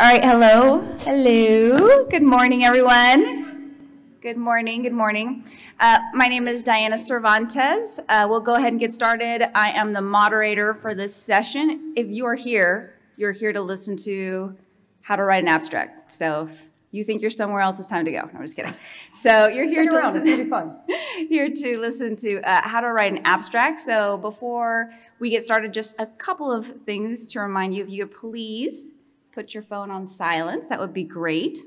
All right, hello. Good morning, everyone. Good morning. My name is Diana Cervantes. We'll go ahead and get started. I am the moderator for this session. If you are here, you're here to listen to how to write an abstract. So if you think you're somewhere else, it's time to go. No, I'm just kidding. So you're here to listen. It's gonna be fun. Here to listen to how to write an abstract. So before we get started, just a couple of things to remind you. If you could please put your phone on silence, that would be great.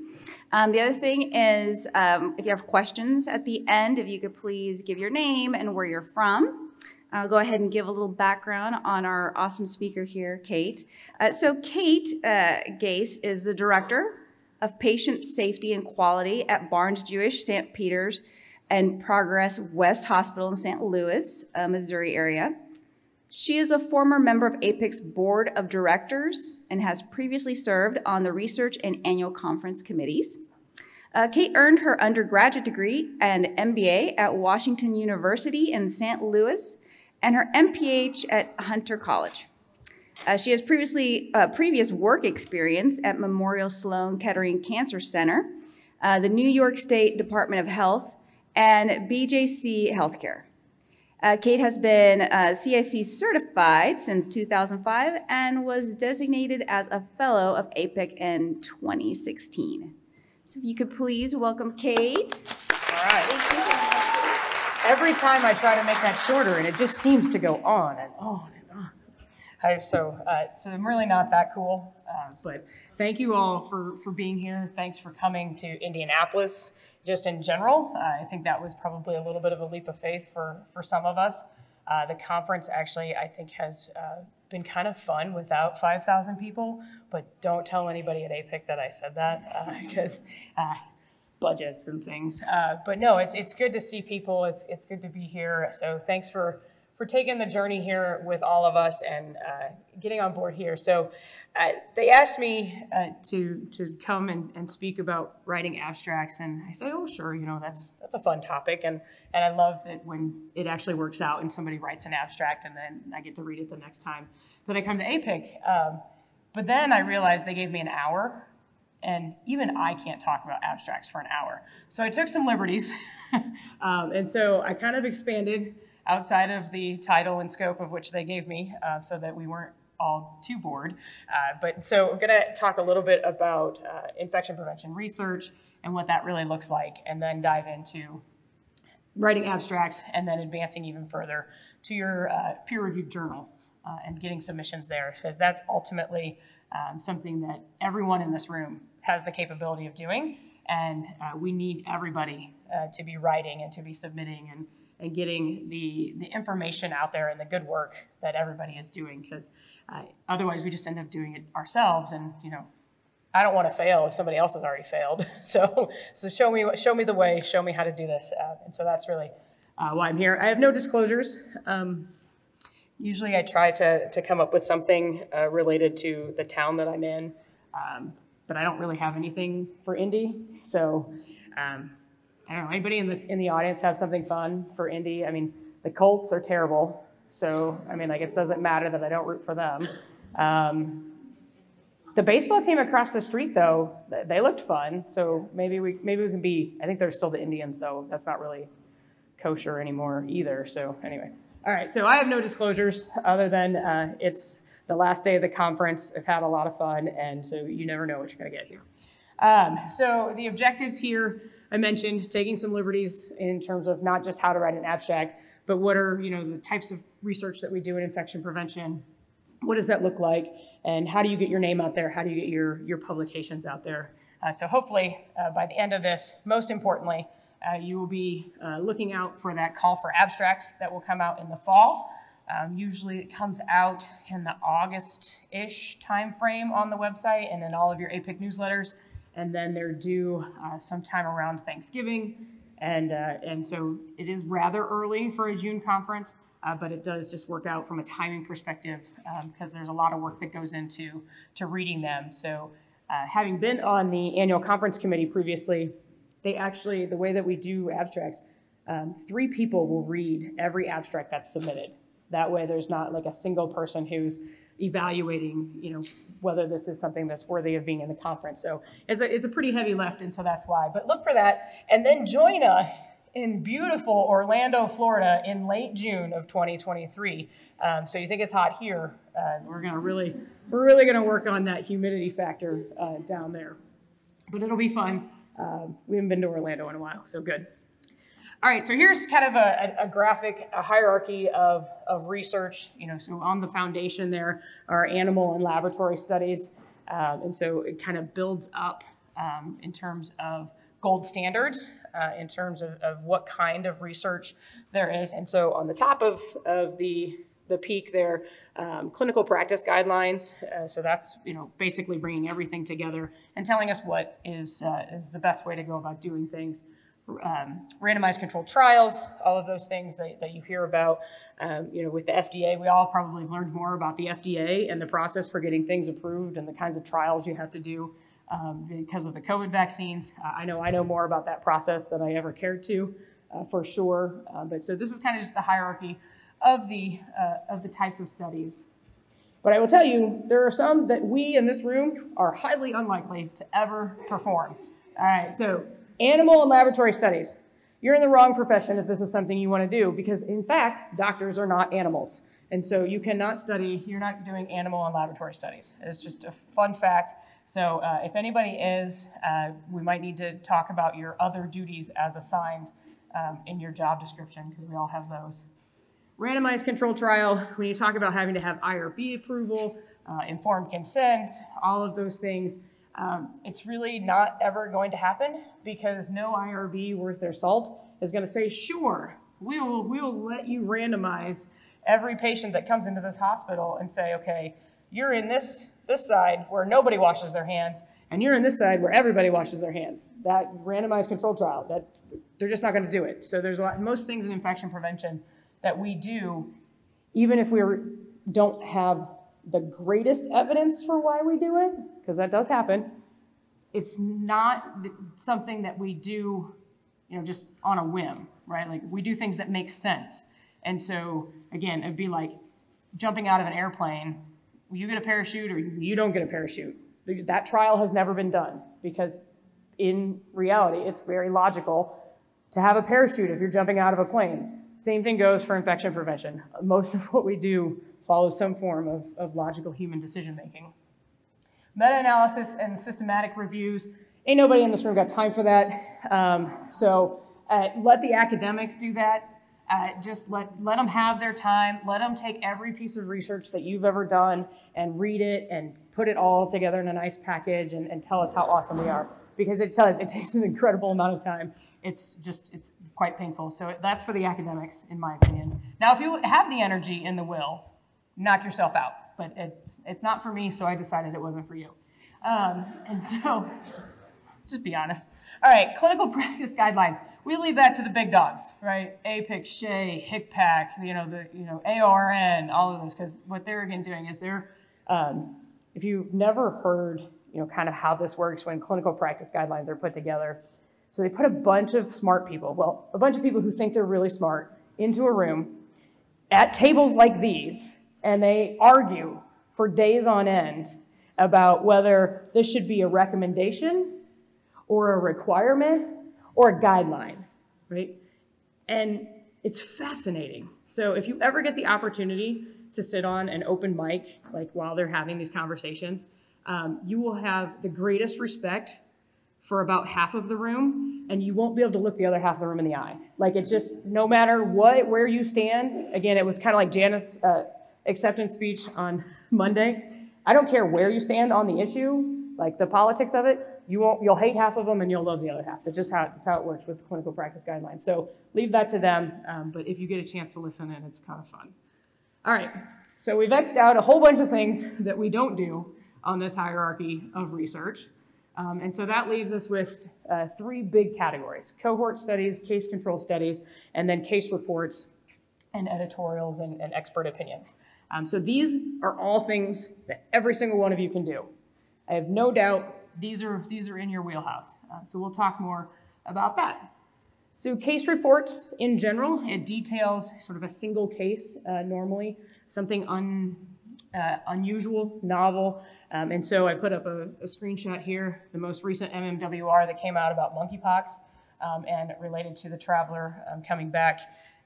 The other thing is, if you have questions at the end, if you could please give your name and where you're from. I'll go ahead and give a little background on our awesome speaker here, Kate. So Kate Gase is the Director of Patient Safety and Quality at Barnes-Jewish St. Peter's and Progress West Hospital in St. Louis, Missouri area. She is a former member of APIC's Board of Directors and has previously served on the Research and Annual Conference Committees. Kate earned her undergraduate degree and MBA at Washington University in St. Louis and her MPH at Hunter College. She has previous work experience at Memorial Sloan Kettering Cancer Center, the New York State Department of Health, and BJC Healthcare. Kate has been CIC certified since 2005 and was designated as a fellow of APIC in 2016. So if you could please welcome Kate. All right. Every time I try to make that shorter, and it just seems to go on and on and on. So I'm really not that cool, but thank you all for being here. Thanks for coming to Indianapolis. Just in general, I think that was probably a little bit of a leap of faith for some of us. The conference actually, I think, has been kind of fun without 5,000 people, but don't tell anybody at APIC that I said that because budgets and things. But no, it's good to see people. It's good to be here. So thanks for taking the journey here with all of us and getting on board here. So they asked me to come and speak about writing abstracts, and I said, oh, sure, that's a fun topic, and I love it when it actually works out and somebody writes an abstract, and then I get to read it the next time that I come to APIC. But then I realized they gave me an hour, and even I can't talk about abstracts for an hour. So I took some liberties, and so I kind of expanded outside of the title and scope of which they gave me so that we weren't all too bored. But so I'm gonna talk a little bit about infection prevention research and what that really looks like, and then dive into writing abstracts and then advancing even further to your peer-reviewed journals and getting submissions there, because that's ultimately something that everyone in this room has the capability of doing, and we need everybody to be writing and to be submitting and getting the information out there and the good work that everybody is doing, because otherwise we just end up doing it ourselves, and I don't want to fail if somebody else has already failed. So show me the way, show me how to do this, and so that's really why I'm here. I have no disclosures. Usually I try to come up with something related to the town that I'm in, but I don't really have anything for Indy, so. I don't know, anybody in the audience have something fun for Indy? I mean, the Colts are terrible, so I mean, I guess it doesn't matter that I don't root for them. The baseball team across the street, though, they looked fun, so maybe we can be. I think they're still the Indians, though. That's not really kosher anymore either. So anyway, all right. So I have no disclosures other than it's the last day of the conference. I've had a lot of fun, and so you never know what you're going to get here. So the objectives here. I mentioned taking some liberties in terms of not just how to write an abstract, but what are the types of research that we do in infection prevention. What does that look like, and how do you get your name out there? How do you get your publications out there? So hopefully by the end of this, most importantly, you will be looking out for that call for abstracts that will come out in the fall. Usually it comes out in the August-ish timeframe on the website and in all of your APIC newsletters. And then they're due sometime around Thanksgiving. And so it is rather early for a June conference, but it does just work out from a timing perspective because there's a lot of work that goes into reading them. So having been on the annual conference committee previously, the way that we do abstracts, 3 people will read every abstract that's submitted. That way there's not like a single person who's evaluating, whether this is something that's worthy of being in the conference. So it's a pretty heavy lift, and so that's why. But look for that, and then join us in beautiful Orlando, Florida in late June of 2023. So you think it's hot here, we're really going to work on that humidity factor down there. But it'll be fun. We haven't been to Orlando in a while, so good. All right, so here's kind of a graphic, a hierarchy of research. So on the foundation there are animal and laboratory studies. And so it kind of builds up in terms of gold standards, in terms of what kind of research there is. And so on the top of the peak there, clinical practice guidelines. So that's basically bringing everything together and telling us what is the best way to go about doing things. Randomized controlled trials, all of those things that you hear about. With the FDA, we all probably have learned more about the FDA and the process for getting things approved and the kinds of trials you have to do because of the COVID vaccines. I know more about that process than I ever cared to, for sure. But so this is kind of just the hierarchy of the types of studies. But I will tell you, there are some that we in this room are highly unlikely to ever perform. All right, so animal and laboratory studies. You're in the wrong profession if this is something you want to do, because in fact, doctors are not animals. And so you cannot study, you're not doing animal and laboratory studies. It's just a fun fact. So if anybody is, we might need to talk about your other duties as assigned in your job description, because we all have those. Randomized controlled trial, when you talk about having to have IRB approval, informed consent, all of those things, it's really not ever going to happen, because no IRB worth their salt is going to say, sure, we will let you randomize every patient that comes into this hospital and say, okay, you're in this side where nobody washes their hands, and you're in this side where everybody washes their hands. That randomized controlled trial, they're just not going to do it. So there's most things in infection prevention that we do, even if we don't have the greatest evidence for why we do it, because that does happen, it's not something that we do, just on a whim, right? Like, we do things that make sense. And so, again, it'd be like jumping out of an airplane. You get a parachute or you don't get a parachute. That trial has never been done, because in reality, it's very logical to have a parachute if you're jumping out of a plane. Same thing goes for infection prevention. Most of what we do follows some form of logical human decision-making. Meta-analysis and systematic reviews. Ain't nobody in this room got time for that. So let the academics do that. Just let them have their time. Let them take every piece of research that you've ever done and read it and put it all together in a nice package and tell us how awesome we are. Because it takes an incredible amount of time. It's quite painful. So that's for the academics, in my opinion. Now, if you have the energy and the will, knock yourself out. But it's not for me, so I decided it wasn't for you. And so, just be honest. All right, clinical practice guidelines. We leave that to the big dogs, right? APIC, SHEA, HICPAC, ARN, all of those, because what they're again doing is if you've never heard, kind of how this works when clinical practice guidelines are put together. So they put a bunch of smart people, a bunch of people who think they're really smart, into a room at tables like these, and they argue for days on end about whether this should be a recommendation or a requirement or a guideline, right? And it's fascinating. So if you ever get the opportunity to sit on an open mic, like while they're having these conversations, you will have the greatest respect for about half of the room, and you won't be able to look the other half of the room in the eye. Like, it's just, no matter where you stand, again, it was kind of like Janet's acceptance speech on Monday. I don't care where you stand on the issue, like the politics of it, you'll hate half of them and you'll love the other half. That's just how it works with clinical practice guidelines. So leave that to them, but if you get a chance to listen in, it's kind of fun. All right, so we've X'd out a whole bunch of things that we don't do on this hierarchy of research. And so that leaves us with 3 big categories: cohort studies, case control studies, and then case reports and editorials and expert opinions. So these are all things that every single one of you can do. I have no doubt these are in your wheelhouse. So we'll talk more about that. So case reports in general, it details sort of a single case normally, something unusual, novel. And so I put up a screenshot here, the most recent MMWR that came out about monkeypox and related to the traveler coming back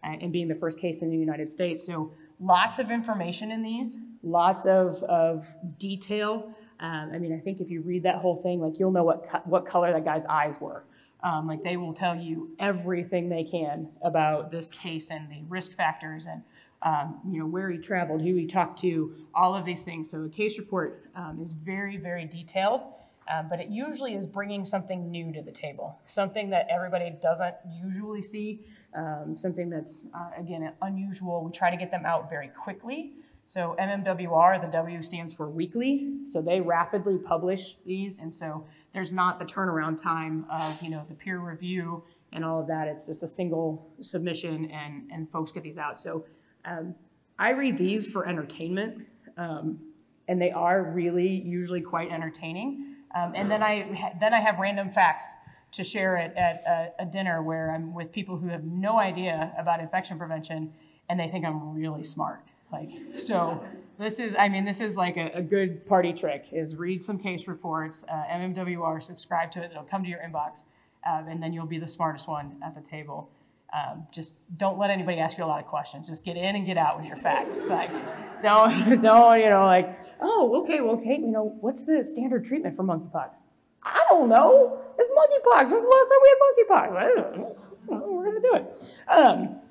and being the first case in the United States. So lots of information in these, lots of detail. I mean, I think if you read that whole thing, like you'll know what color that guy's eyes were. Like they will tell you everything they can about this case and the risk factors and you know, where he traveled, who he talked to, all of these things. So a case report is very, very detailed, but it usually is bringing something new to the table, something that everybody doesn't usually see, something that's, again, unusual. We try to get them out very quickly. So MMWR, the W stands for weekly, so they rapidly publish these, and so there's not the turnaround time of, you know, the peer review and all of that. It's just a single submission, and folks get these out. So I read these for entertainment, and they are really usually quite entertaining. And then I have random facts to share at a dinner where I'm with people who have no idea about infection prevention, and they think I'm really smart. Like, so this is like a good party trick, is read some case reports, MMWR, subscribe to it, it'll come to your inbox, and then you'll be the smartest one at the table. Just don't let anybody ask you a lot of questions. Just get in and get out with your facts. Like, don't, you know, like, oh, okay, well, Kate, you know, what's the standard treatment for monkeypox? I don't know. It's monkeypox. When's the last time we had monkeypox? I don't know. We're going to do it.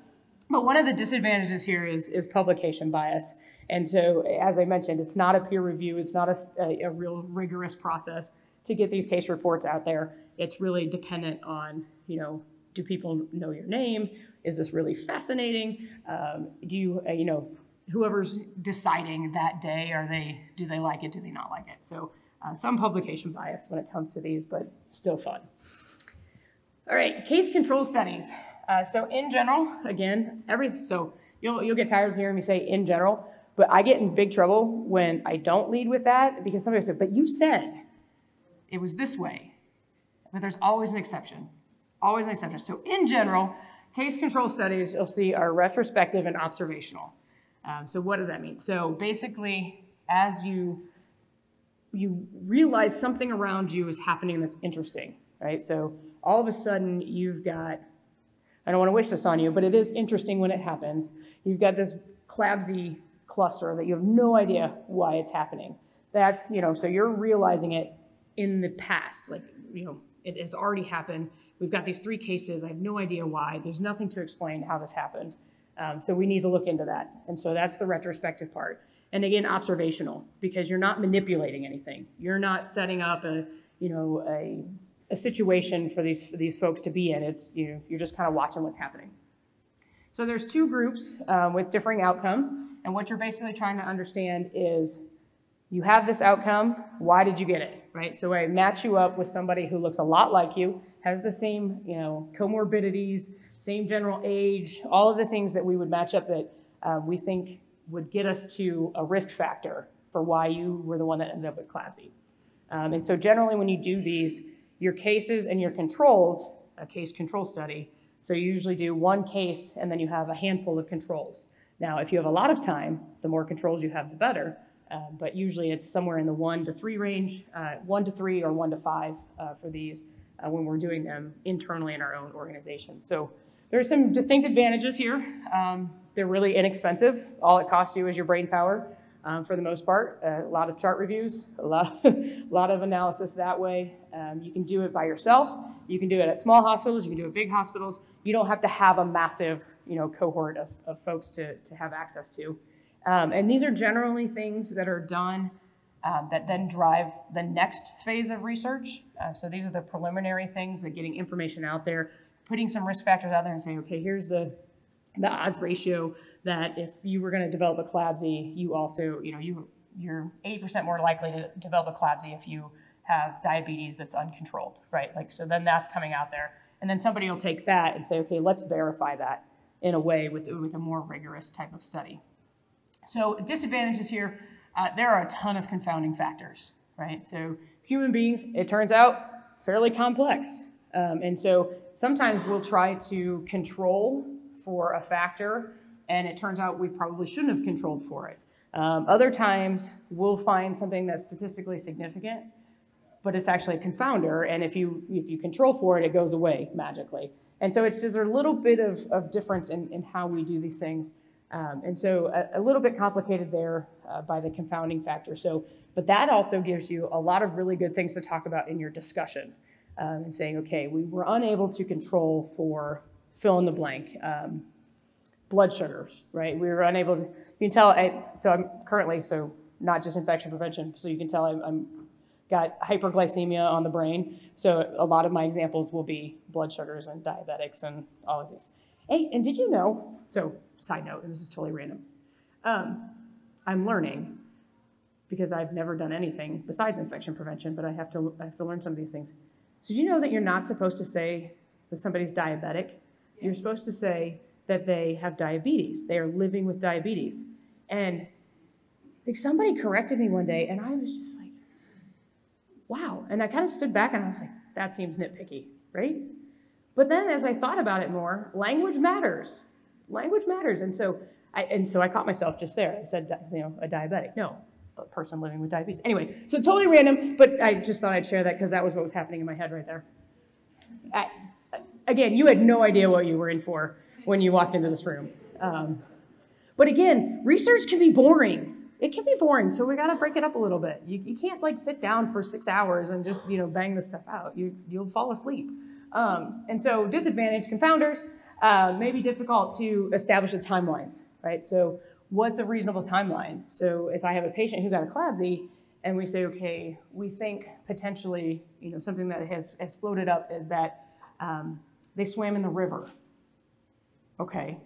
But one of the disadvantages here is publication bias. And so, as I mentioned, it's not a peer review. It's not a real rigorous process to get these case reports out there. It's really dependent on, you know, do people know your name? Is this really fascinating? Do you, you know, whoever's deciding that day, do they like it? Do they not like it? So some publication bias when it comes to these, but still fun. All right, case control studies. So in general, again, so you'll get tired of hearing me say in general, but I get in big trouble when I don't lead with that, because somebody said, but you said it was this way. But there's always an exception. Always an exception. So in general, case control studies you'll see are retrospective and observational. So what does that mean? So basically, as you realize something around you is happening that's interesting, right? So all of a sudden you've got, I don't want to wish this on you, but it is interesting when it happens. You've got this CLABSI cluster that you have no idea why it's happening. That's, you know, so you're realizing it in the past, like, you know, it has already happened. We've got these 3 cases. I have no idea why. There's nothing to explain how this happened. So we need to look into that. And so that's the retrospective part. And again, observational, because you're not manipulating anything. You're not setting up a situation for these folks to be in. It's, you know, you're just kind of watching what's happening. So there's 2 groups with differing outcomes. And what you're basically trying to understand is, you have this outcome, why did you get it, right? So I match you up with somebody who looks a lot like you, has the same, you know, comorbidities, same general age, all of the things that we would match up that we think would get us to a risk factor for why you were the one that ended up with CLABSI. And so generally when you do these, your cases and your controls, a case control study, so you usually do 1 case and then you have a handful of controls. Now, if you have a lot of time, the more controls you have, the better. But usually it's somewhere in the 1 to 3 range, 1 to 3 or 1 to 5 for these when we're doing them internally in our own organization. So there are some distinct advantages here. They're really inexpensive. All it costs you is your brain power for the most part. A lot of chart reviews, a lot of analysis that way. You can do it by yourself. You can do it at small hospitals. You can do it at big hospitals. You don't have to have a massive, you know, cohort of folks to have access to. And these are generally things that are done that then drive the next phase of research. So these are the preliminary things, that getting information out there, putting some risk factors out there and saying, okay, here's the odds ratio that if you were going to develop a CLABSI, you also, you know, you're 80% more likely to develop a CLABSI if you have diabetes that's uncontrolled, right? Like, so then that's coming out there. And then somebody will take that and say, okay, let's verify that in a way with a more rigorous type of study. So disadvantages here, there are a ton of confounding factors, right? So human beings, it turns out, fairly complex. And so sometimes we'll try to control for a factor, and it turns out we probably shouldn't have controlled for it. Other times, we'll find something that's statistically significant, but it's actually a confounder, and if you control for it, it goes away magically. And so it's just a little bit of difference in how we do these things. And so a little bit complicated there by the confounding factor. But that also gives you a lot of really good things to talk about in your discussion. And saying, okay, we were unable to control for fill in the blank, blood sugars, right? We were unable to, you can tell, I'm currently, not just infection prevention, so you can tell I'm got hyperglycemia on the brain. So a lot of my examples will be blood sugars and diabetics and all of these. Hey, and did you know, so side note, and this is totally random, I'm learning, because I've never done anything besides infection prevention, but I have to learn some of these things. So did you know that you're not supposed to say that somebody's diabetic? You're supposed to say that they have diabetes. They are living with diabetes. And like somebody corrected me one day, and I was just like, wow. And I kind of stood back and I was like, that seems nitpicky, right? But then as I thought about it more, language matters. Language matters. And so I caught myself just there. I said, a diabetic. No, a person living with diabetes. Anyway, so totally random, but I just thought I'd share that because that was what was happening in my head right there. Again, you had no idea what you were in for when you walked into this room. But again, research can be boring. It can be boring, so we got to break it up a little bit. You can't like sit down for 6 hours and just bang this stuff out. You'll fall asleep. And so disadvantage confounders may be difficult to establish the timelines, right? So what's a reasonable timeline? So if I have a patient who got a CLABSI and we say, okay, we think potentially, something that has floated up is that they swam in the river. Okay,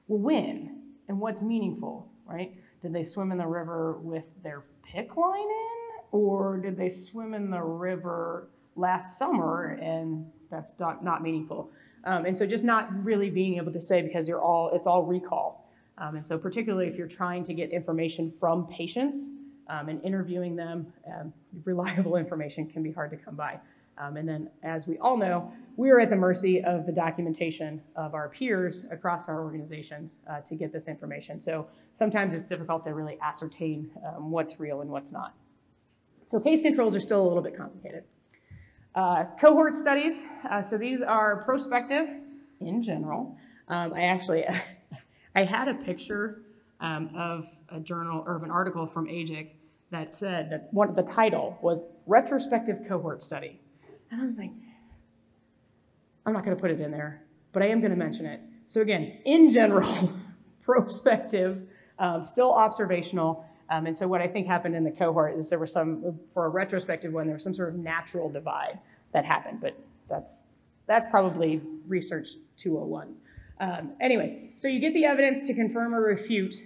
well, when and what's meaningful, right? Did they swim in the river with their PICC line in, or did they swim in the river last summer and that's not meaningful? And so just not really being able to say because it's all recall. And so particularly if you're trying to get information from patients and interviewing them, reliable information can be hard to come by. And then as we all know, we are at the mercy of the documentation of our peers across our organizations to get this information. So sometimes it's difficult to really ascertain what's real and what's not. So case controls are still a little bit complicated. Cohort studies, so these are prospective in general. I had a picture of a journal or of an article from AGIC that said that the title was Retrospective Cohort Study. And I was like, I'm not going to put it in there, but I am going to mention it. So again, in general, prospective, still observational. And so what I think happened in the cohort is there was for a retrospective one, there was some sort of natural divide that happened, but that's probably research 201. Anyway, so you get the evidence to confirm or refute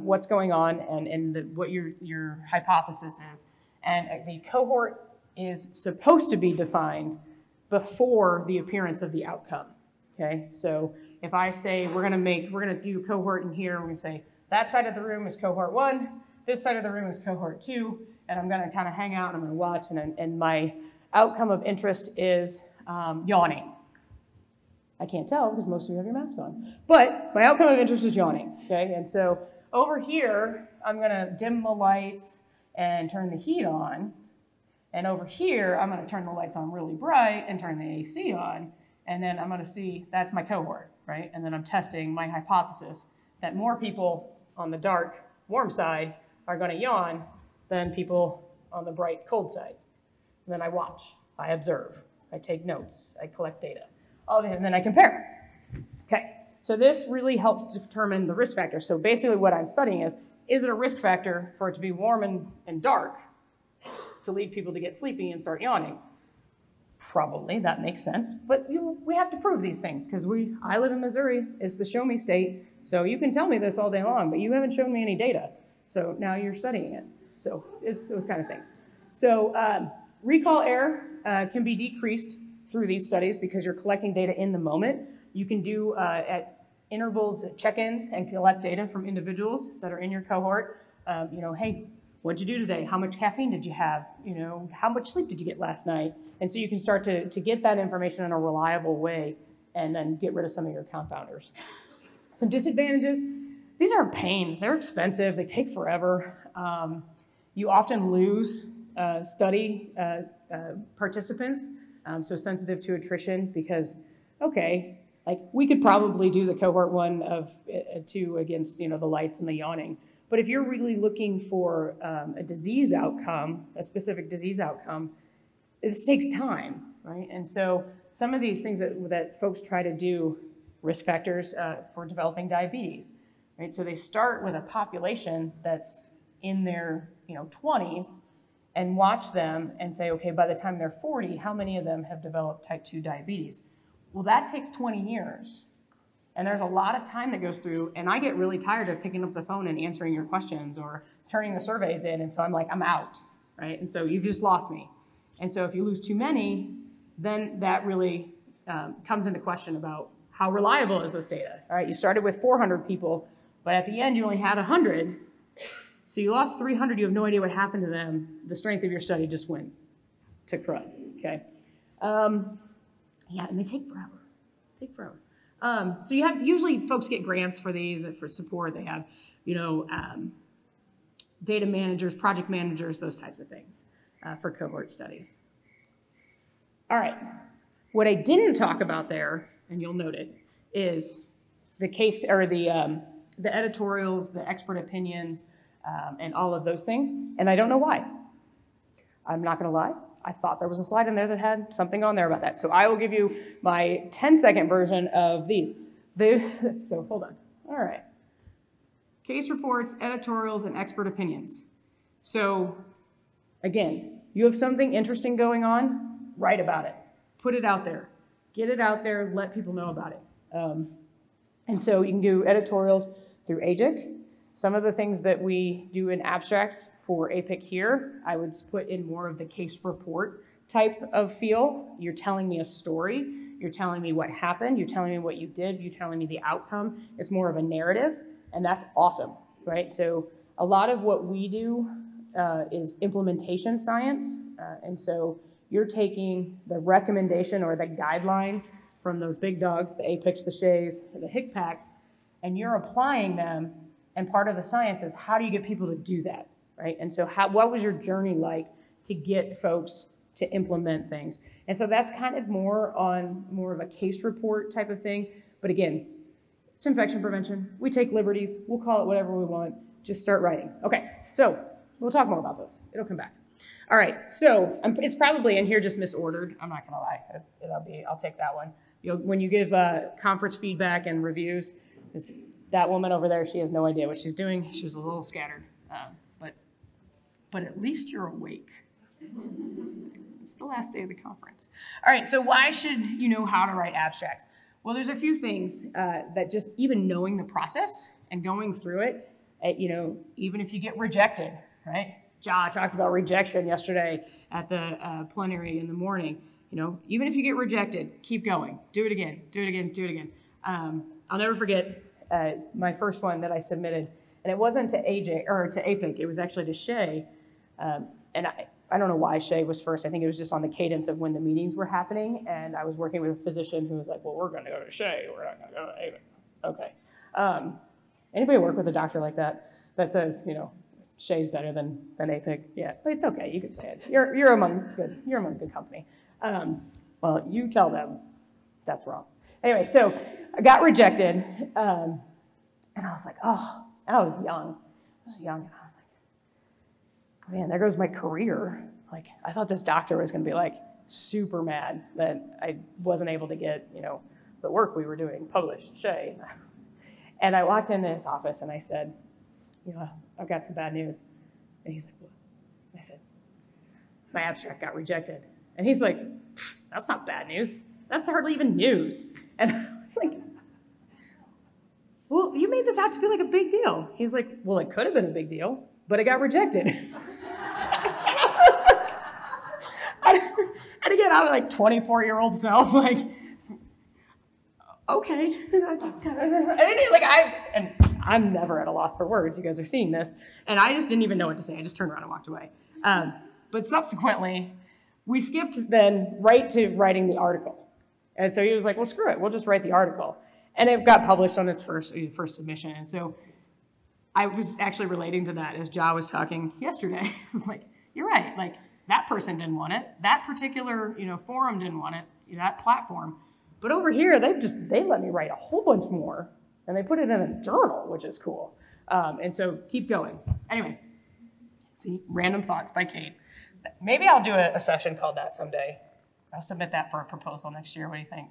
what's going on and what your hypothesis is. And the cohort is supposed to be defined before the appearance of the outcome, okay? So if I say we're gonna do cohort in here, we're gonna say that side of the room is cohort 1, this side of the room is cohort 2, and I'm gonna kind of hang out and I'm gonna watch, and my outcome of interest is yawning. I can't tell because most of you have your mask on, but my outcome of interest is yawning, okay? And so over here, I'm gonna dim the lights and turn the heat on. And over here, I'm going to turn the lights on really bright and turn the AC on, and then I'm going to see that's my cohort, right? And then I'm testing my hypothesis that more people on the dark, warm side are going to yawn than people on the bright, cold side. And then I watch, I observe, I take notes, I collect data, all of it, and then I compare. Okay, so this really helps to determine the risk factor. So basically what I'm studying is it a risk factor for it to be warm and dark to lead people to get sleepy and start yawning? Probably, that makes sense. But we have to prove these things because I live in Missouri, it's the show me state. So you can tell me this all day long, but you haven't shown me any data. So now you're studying it. So it's those kind of things. So recall error can be decreased through these studies because you're collecting data in the moment. You can do at intervals check-ins and collect data from individuals that are in your cohort. Hey, what'd you do today? How much caffeine did you have? How much sleep did you get last night? And so you can start to get that information in a reliable way and then get rid of some of your confounders. Some disadvantages, these are a pain. They're expensive. They take forever. You often lose study participants, so sensitive to attrition because, okay, like we could probably do the cohort 1 of 2 against, the lights and the yawning. But if you're really looking for a disease outcome, a specific disease outcome, this takes time, right? And so some of these things that folks try to do, risk factors for developing diabetes, right? So they start with a population that's in their 20s and watch them and say, okay, by the time they're 40, how many of them have developed type 2 diabetes? Well, that takes 20 years. And there's a lot of time that goes through, and I get really tired of picking up the phone and answering your questions or turning the surveys in, and so I'm like, I'm out, right? And so you've just lost me. And so if you lose too many, then that really comes into question about how reliable is this data, all right? You started with 400 people, but at the end you only had 100, so you lost 300, you have no idea what happened to them. The strength of your study just went to crud, okay? Yeah, and they take forever, so you have, usually folks get grants for these, for support. They have, data managers, project managers, those types of things for cohort studies. All right, what I didn't talk about there, and you'll note it, is the case, or the editorials, the expert opinions, and all of those things, and I don't know why. I'm not gonna lie. I thought there was a slide in there that had something on there about that. So I will give you my 10-second version of these. So hold on. All right. Case reports, editorials, and expert opinions. So again, you have something interesting going on, write about it. Put it out there. Get it out there, let people know about it. And so you can do editorials through AGIC. Some of the things that we do in abstracts for APIC here, I would put in more of the case report type of feel. You're telling me a story. You're telling me what happened. You're telling me what you did. You're telling me the outcome. It's more of a narrative, and that's awesome, right? So a lot of what we do is implementation science, and so you're taking the recommendation or the guideline from those big dogs, the APICs, the SHAEs, the HICPACs, and you're applying them. And part of the science is how do you get people to do that, right? And so what was your journey like to get folks to implement things? And so that's kind of more of a case report type of thing. But again, it's infection prevention. We take liberties. We'll call it whatever we want. Just start writing. Okay, so we'll talk more about those. It'll come back. All right, so it's probably in here just misordered. I'm not gonna lie. I'll take that one. When you give conference feedback and reviews, that woman over there, she has no idea what she's doing. She was a little scattered, but at least you're awake. It's the last day of the conference. All right, so why should you know how to write abstracts? Well, there's a few things that just even knowing the process and going through it, even if you get rejected, right? Ja talked about rejection yesterday at the plenary in the morning. Even if you get rejected, keep going. Do it again, do it again, do it again. I'll never forget my first one that I submitted, and it wasn't to AJ or to APIC. It was actually to SHAE, and I don't know why SHAE was first. I think it was just on the cadence of when the meetings were happening, and I was working with a physician who was like, "Well, we're going to go to SHAE. We're not going to go to APIC." Okay. Anybody work with a doctor like that says, SHAE's better than APIC? Yeah, but it's okay. You can say it. You're among good company. Well, you tell them that's wrong. Anyway, so I got rejected, and I was like, oh, and I was young, and I was like, man, there goes my career. Like, I thought this doctor was going to be like super mad that I wasn't able to get, the work we were doing published, SHAE. And I walked into his office and I said, I've got some bad news. And he's like, what? I said, my abstract got rejected. And he's like, that's not bad news. That's hardly even news. And I was like, well, you made this out to be like a big deal. He's like, well, it could have been a big deal, but it got rejected. And again, I was like 24-year-old self, like, okay. And I just kind of, and I'm never at a loss for words. You guys are seeing this. And I just didn't even know what to say. I just turned around and walked away. But subsequently, we skipped then right to writing the article. And so he was like, well, screw it. We'll just write the article. And it got published on its first submission. And so I was actually relating to that as Ja was talking yesterday. I was like, you're right. Like, that person didn't want it. That particular, forum didn't want it, that platform. But over here, they let me write a whole bunch more. And they put it in a journal, which is cool. And so keep going. Anyway, see, Random Thoughts by Kate. Maybe I'll do a session called that someday. I'll submit that for a proposal next year. What do you think?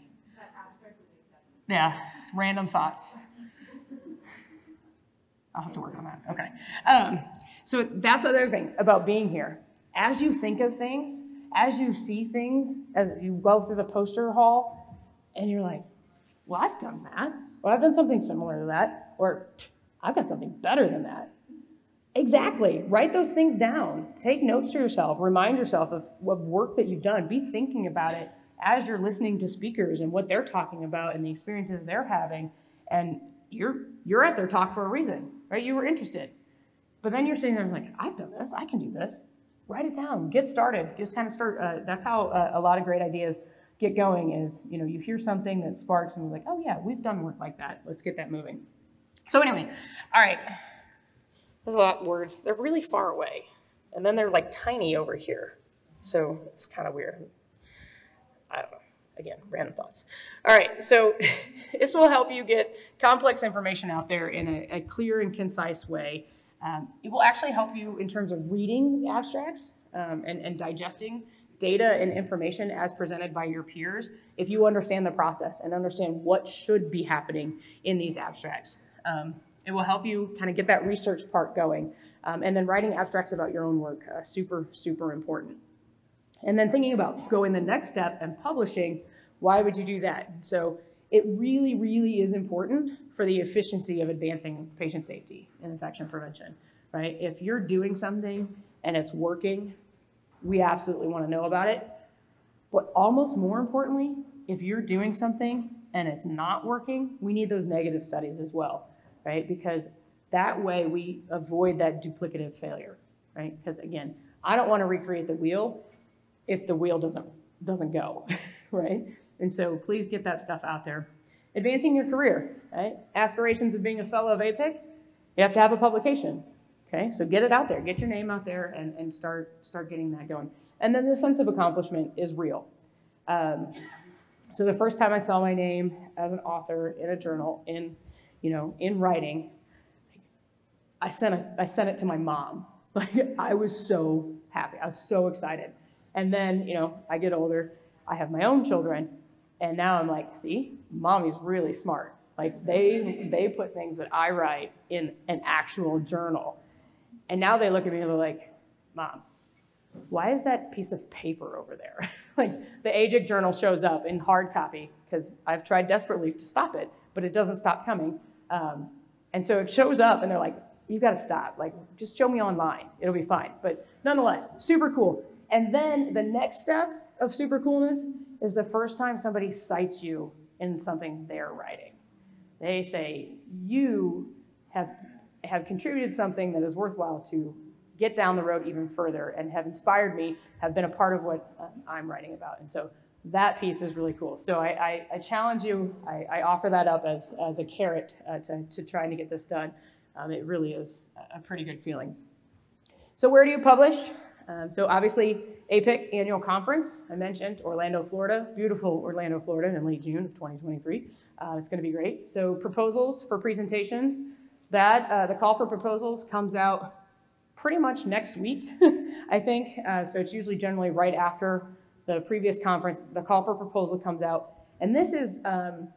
Yeah, Random Thoughts. I'll have to work on that. Okay. So that's the other thing about being here. As you think of things, as you see things, as you go through the poster hall, and you're like, well, I've done that. Or I've done something similar to that. Or I've got something better than that. Exactly. Write those things down. Take notes to yourself. Remind yourself of work that you've done. Be thinking about it as you're listening to speakers and what they're talking about and the experiences they're having. And you're at their talk for a reason, right? You were interested. But then you're sitting there like, I've done this. I can do this. Write it down. Get started. Just kind of start. That's how a lot of great ideas get going is, you hear something that sparks and you're like, oh yeah, we've done work like that. Let's get that moving. So anyway, all right. There's a lot of words. They're really far away. And then they're like tiny over here. So it's kind of weird. I don't know. Again, random thoughts. All right, so this will help you get complex information out there in a clear and concise way. It will actually help you in terms of reading abstracts and digesting data and information as presented by your peers if you understand the process and understand what should be happening in these abstracts. It will help you kind of get that research part going. And then writing abstracts about your own work, super, super important. And then thinking about going the next step and publishing, why would you do that? So it really, really is important for the efficiency of advancing patient safety and infection prevention, right? If you're doing something and it's working, we absolutely want to know about it. But almost more importantly, if you're doing something and it's not working, we need those negative studies as well, right? Because that way we avoid that duplicative failure, right? Because again, I don't want to recreate the wheel if the wheel doesn't go, right? And so please get that stuff out there. Advancing your career, right? Aspirations of being a fellow of APIC, you have to have a publication, okay? So get it out there, get your name out there and start getting that going. And then the sense of accomplishment is real. So the first time I saw my name as an author in a journal, in writing, I sent it to my mom. Like, I was so happy, I was so excited. And then, I get older, I have my own children, and now I'm like, see, mommy's really smart. Like, they put things that I write in an actual journal. And now they look at me and they're like, Mom, why is that piece of paper over there? Like, the AJIC journal shows up in hard copy, because I've tried desperately to stop it, but it doesn't stop coming. And so it shows up, and they're like, you got to stop. Like, just show me online. It'll be fine. But nonetheless, super cool. And then the next step of super coolness is the first time somebody cites you in something they're writing. They say, you have contributed something that is worthwhile to get down the road even further and have inspired me, have been a part of what I'm writing about. And so that piece is really cool. So I challenge you, I offer that up as a carrot to trying to get this done. It really is a pretty good feeling. So where do you publish? So obviously, APIC annual conference, I mentioned Orlando, Florida, beautiful Orlando, Florida in late June of 2023. It's going to be great. So proposals for presentations, the call for proposals comes out pretty much next week, I think. So it's usually generally right after the previous conference, the call for proposal comes out. And this isn't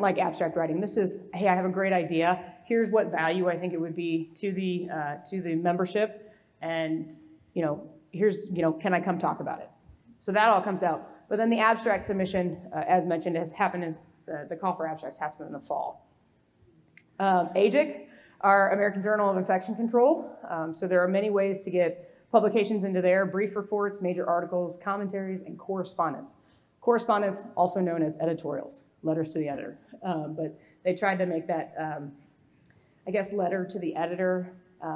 like abstract writing. This is, hey, I have a great idea. Here's what value I think it would be to the membership. And, here's, can I come talk about it? So that all comes out. But then the abstract submission, as mentioned, has happened as the call for abstracts happens in the fall. AJIC, our American Journal of Infection Control. So there are many ways to get publications into there: brief reports, major articles, commentaries, and correspondence. Correspondence, also known as editorials, letters to the editor. But they tried to make that, letter to the editor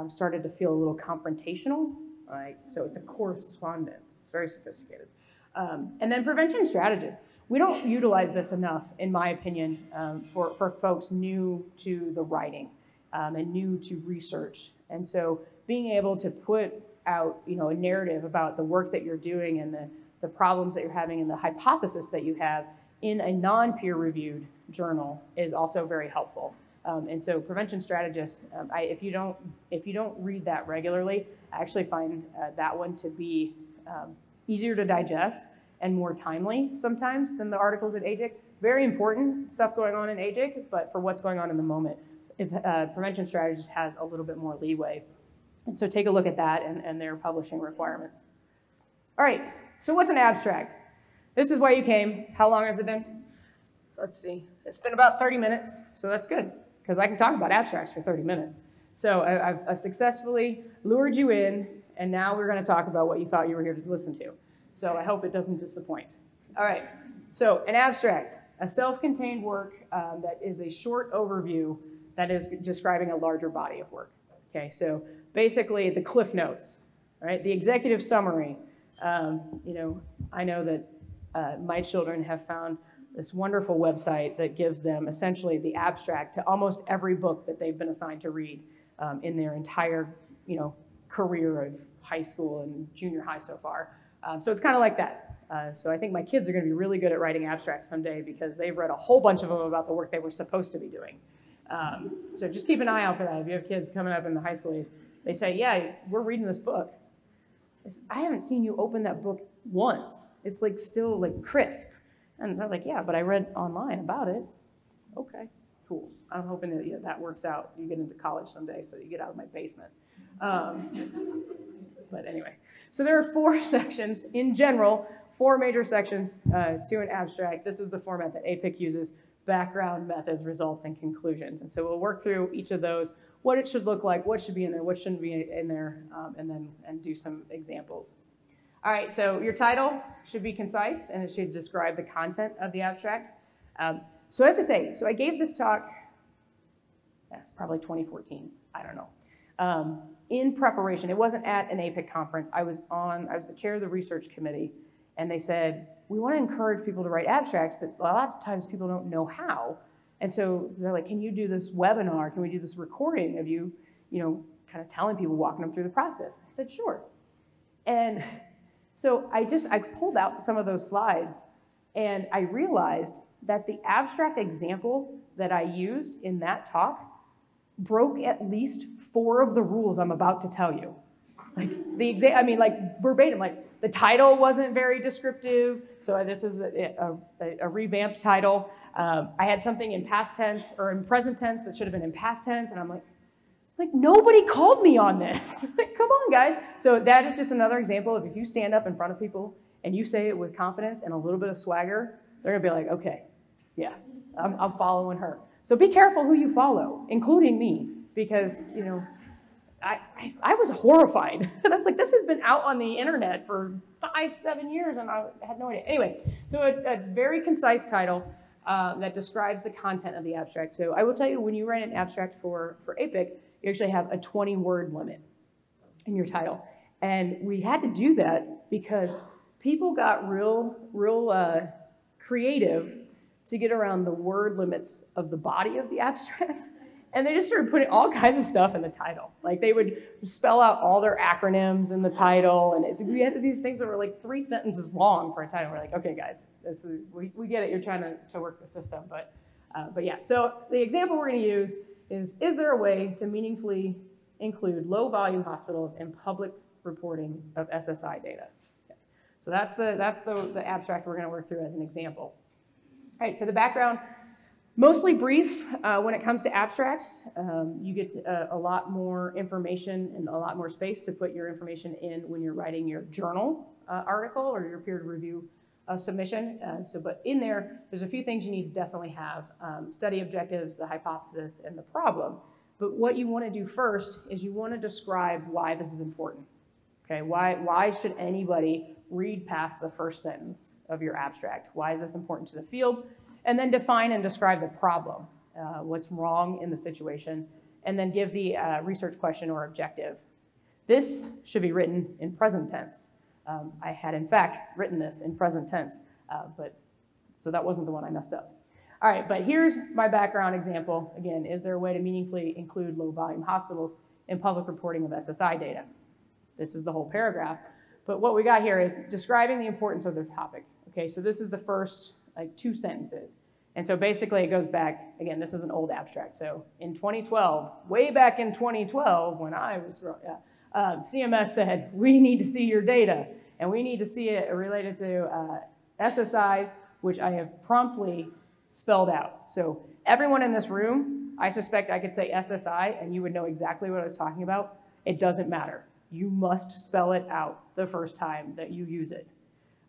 started to feel a little confrontational, right? So it's a correspondence. It's very sophisticated. And then prevention strategists. We don't utilize this enough, in my opinion, for folks new to the writing. and new to research. And so being able to put out, a narrative about the work that you're doing and the problems that you're having and the hypothesis that you have in a non-peer-reviewed journal is also very helpful. And so prevention strategists, if you don't read that regularly, I actually find that one to be easier to digest and more timely sometimes than the articles at AJIC. Very important stuff going on in AJIC, but for what's going on in the moment, prevention strategist has a little bit more leeway. And so take a look at that and their publishing requirements. All right, so what's an abstract? This is why you came. How long has it been? Let's see. It's been about 30 minutes, so that's good, because I can talk about abstracts for 30 minutes. So I've successfully lured you in, and now we're going to talk about what you thought you were here to listen to. So I hope it doesn't disappoint. All right, so an abstract, a self-contained work that is a short overview that is describing a larger body of work. Okay, so basically the cliff notes, right? The executive summary. I know that my children have found this wonderful website that gives them essentially the abstract to almost every book that they've been assigned to read in their entire, career of high school and junior high so far. So it's kind of like that. So I think my kids are going to be really good at writing abstracts someday because they've read a whole bunch of them about the work they were supposed to be doing. So just keep an eye out for that. If you have kids coming up in the high school age, they say, yeah, we're reading this book. I haven't seen you open that book once. It's like still like crisp. And they're like, yeah, but I read online about it. Okay, cool. I'm hoping that that works out. You get into college someday, so you get out of my basement. But anyway, so there are 4 sections in general, 4 major sections to an abstract. This is the format that APIC uses: background, methods, results, and conclusions. And so we'll work through each of those, what it should look like, what should be in there, what shouldn't be in there, and do some examples. All right, so your title should be concise, and it should describe the content of the abstract. So I have to say, so I gave this talk, that's probably 2014, I don't know. In preparation, it wasn't at an APIC conference. I was the chair of the research committee, and they said, we want to encourage people to write abstracts, but a lot of times people don't know how. And so they're like, can you do this webinar? Can we do this recording of you, kind of telling people, walking them through the process? I said, sure. And so I pulled out some of those slides, and I realized that the abstract example that I used in that talk broke at least 4 of the rules I'm about to tell you. Like verbatim, like the title wasn't very descriptive. So this is a revamped title. I had something in past tense or in present tense that should have been in past tense, and I'm like nobody called me on this. Like, come on, guys. So that is just another example of if you stand up in front of people and you say it with confidence and a little bit of swagger, they're gonna be like, okay, yeah, I'm following her. So be careful who you follow, including me, because I was horrified. And I was like, this has been out on the internet for 5-7 years, and I had no idea. Anyway, so a very concise title that describes the content of the abstract. So I will tell you, when you write an abstract for APIC, you actually have a 20-word limit in your title. And we had to do that because people got real creative to get around the word limits of the body of the abstract. And they just started putting all kinds of stuff in the title. Like they would spell out all their acronyms in the title. And we had these things that were like 3 sentences long for a title. We're like, okay, guys, we get it. You're trying to work the system. But yeah, so the example we're going to use is there a way to meaningfully include low-volume hospitals in public reporting of SSI data? Okay. So that's the abstract we're going to work through as an example. All right, so the background, mostly brief. When it comes to abstracts, you get a lot more information and a lot more space to put your information in when you're writing your journal article or your peer review submission. But in there's a few things you need to definitely have. Study objectives, the hypothesis, and the problem. But what you want to do first is you want to describe why this is important. Okay, why should anybody read past the first sentence of your abstract? Why is this important to the field? And then define and describe the problem, what's wrong in the situation, and then give the research question or objective. This should be written in present tense. I had, in fact, written this in present tense, so that wasn't the one I messed up. All right, but here's my background example. Again, is there a way to meaningfully include low volume hospitals in public reporting of SSI data? This is the whole paragraph. But what we got here is describing the importance of the topic. Okay, so this is the first like 2 sentences. And so basically it goes back, again, this is an old abstract. So in 2012, way back in 2012, when I was, CMS said, we need to see your data. And we need to see it related to SSIs, which I have promptly spelled out. So everyone in this room, I suspect I could say SSI and you would know exactly what I was talking about. It doesn't matter. You must spell it out the first time that you use it.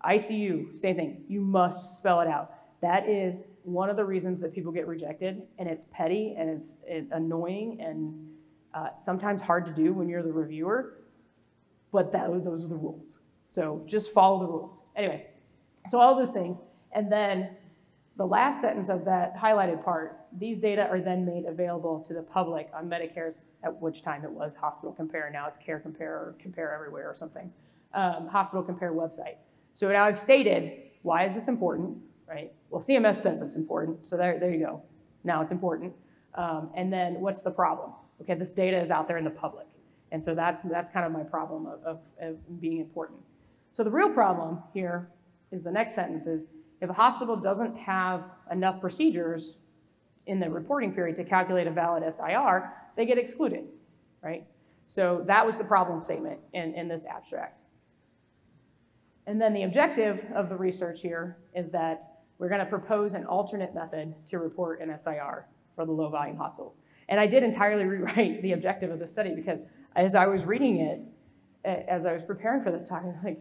ICU, same thing. You must spell it out. That is one of the reasons that people get rejected, and it's petty and it's annoying and sometimes hard to do when you're the reviewer, but those are the rules. So just follow the rules. Anyway, so all those things. And then the last sentence of that highlighted part, these data are then made available to the public on Medicare's, at which time it was Hospital Compare, now it's Care Compare or Compare Everywhere or something, Hospital Compare website. So now I've stated, why is this important, right? Well, CMS says it's important, so there you go. Now it's important. And then what's the problem? Okay, this data is out there in the public. And so that's kind of my problem of being important. So the real problem here is the next sentence is, if a hospital doesn't have enough procedures in the reporting period to calculate a valid SIR, they get excluded, right? So that was the problem statement in this abstract. And then the objective of the research here is that we're going to propose an alternate method to report an SIR for the low volume hospitals. And I did entirely rewrite the objective of the study because as I was reading it, as I was preparing for this talk, I was like,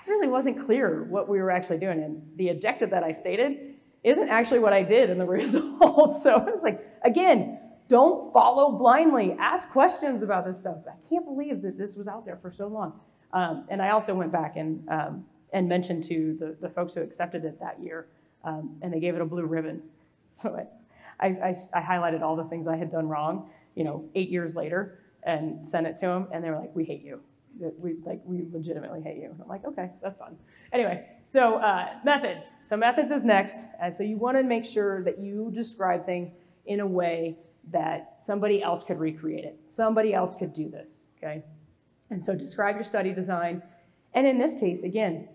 it really wasn't clear what we were actually doing. And the objective that I stated isn't actually what I did in the results. So I was like, again, don't follow blindly. Ask questions about this stuff. I can't believe that this was out there for so long. And I also went back and mentioned to the folks who accepted it that year, and they gave it a blue ribbon. So I highlighted all the things I had done wrong, 8 years later, and sent it to them, and they were like, we hate you. We legitimately hate you. And I'm like, okay, that's fun. Anyway, so methods. So methods is next. And so you want to make sure that you describe things in a way that somebody else could recreate it. Somebody else could do this, okay? And so describe your study design. And in this case, again,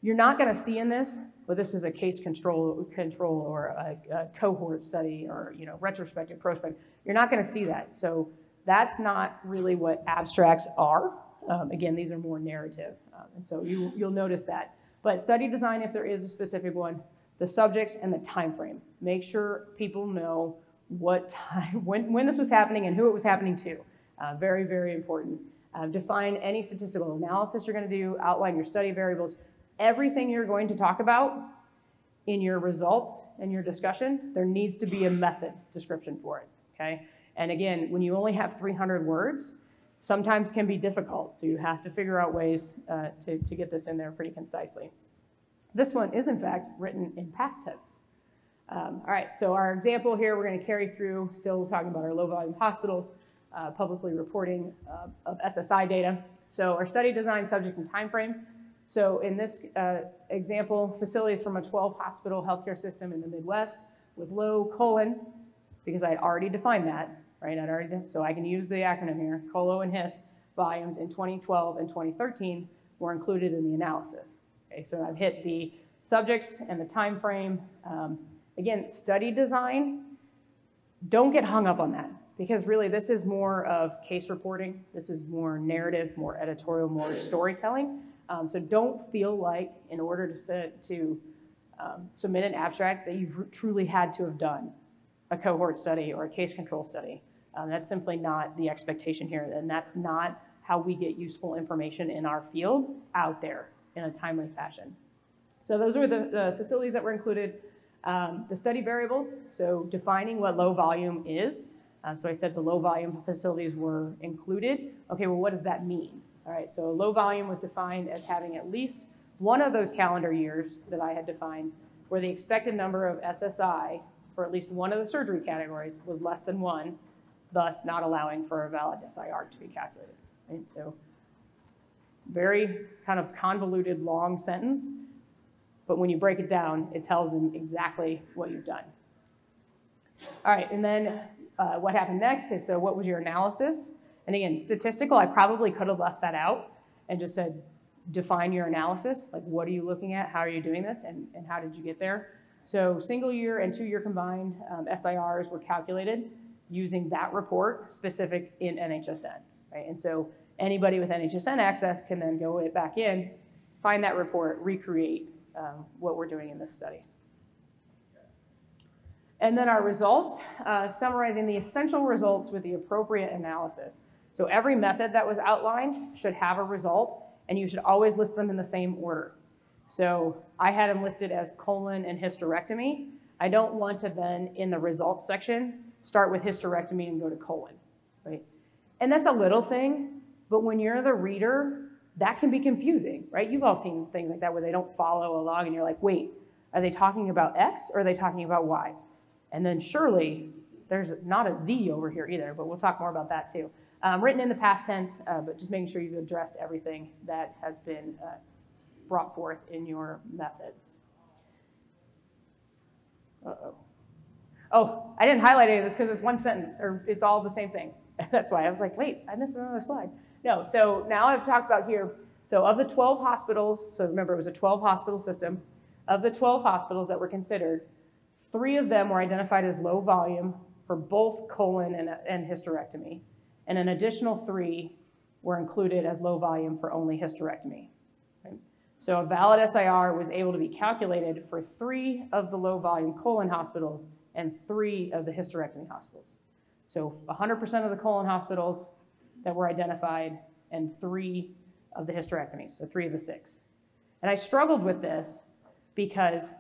you're not going to see in this, well, this is a case control or a cohort study or retrospective, prospective. You're not going to see that. So that's not really what abstracts are. Again, these are more narrative, and so you'll notice that. But study design, if there is a specific one, the subjects and the time frame. Make sure people know what time, when this was happening and who it was happening to. Very, very important. Define any statistical analysis you're going to do, outline your study variables. Everything you're going to talk about in your results and your discussion, there needs to be a methods description for it, okay? And again, when you only have 300 words, sometimes can be difficult, so you have to figure out ways to get this in there pretty concisely. This one is, in fact, written in past tense. All right, so our example here, we're going to carry through, still talking about our low-volume hospitals, publicly reporting of SSI data. So our study design, subject, and time frame. So in this example, facilities from a 12-hospital healthcare system in the Midwest with low colon, because I had already defined that, right? So I can use the acronym here, COLO and HIS volumes in 2012 and 2013 were included in the analysis. Okay, so I've hit the subjects and the time frame. Again, study design, don't get hung up on that because really this is more of case reporting. This is more narrative, more editorial, more storytelling. So don't feel like in order to submit an abstract that you've truly had to have done a cohort study or a case control study. That's simply not the expectation here, and that's not how we get useful information in our field out there in a timely fashion. So those were the facilities that were included. The study variables, so defining what low volume is. So I said the low volume facilities were included. Okay, well, what does that mean? All right, so low volume was defined as having at least one of those calendar years that I had defined where the expected number of SSI for at least one of the surgery categories was less than 1, thus not allowing for a valid SIR to be calculated. Right? So very kind of convoluted, long sentence, but when you break it down, it tells them exactly what you've done. All right, and then what happened next is, so what was your analysis? And again, statistical, I probably could have left that out and just said, define your analysis. Like, what are you looking at? How are you doing this? And how did you get there? So single year and 2 year combined SIRs were calculated using that report specific in NHSN, right? And so anybody with NHSN access can then go back in, find that report, recreate what we're doing in this study. And then our results, summarizing the essential results with the appropriate analysis. So every method that was outlined should have a result, and you should always list them in the same order. So I had them listed as colon and hysterectomy. I don't want to then, in the results section, start with hysterectomy and go to colon, right? And that's a little thing, but when you're the reader, that can be confusing, right? You've all seen things like that where they don't follow along and you're like, wait, are they talking about X or are they talking about Y? And then surely there's not a Z over here either, but we'll talk more about that too. Written in the past tense, but just making sure you've addressed everything that has been brought forth in your methods. Oh, I didn't highlight any of this because it's one sentence, or it's all the same thing. That's why I was like, wait, I missed another slide. No, so now I've talked about here, so of the 12 hospitals, so remember it was a 12 hospital system, of the 12 hospitals that were considered, 3 of them were identified as low volume for both colon and hysterectomy, and an additional 3 were included as low volume for only hysterectomy. Right? So a valid SIR was able to be calculated for 3 of the low volume colon hospitals and 3 of the hysterectomy hospitals. So 100% of the colon hospitals that were identified and 3 of the hysterectomies, so 3 of the 6. And I struggled with this because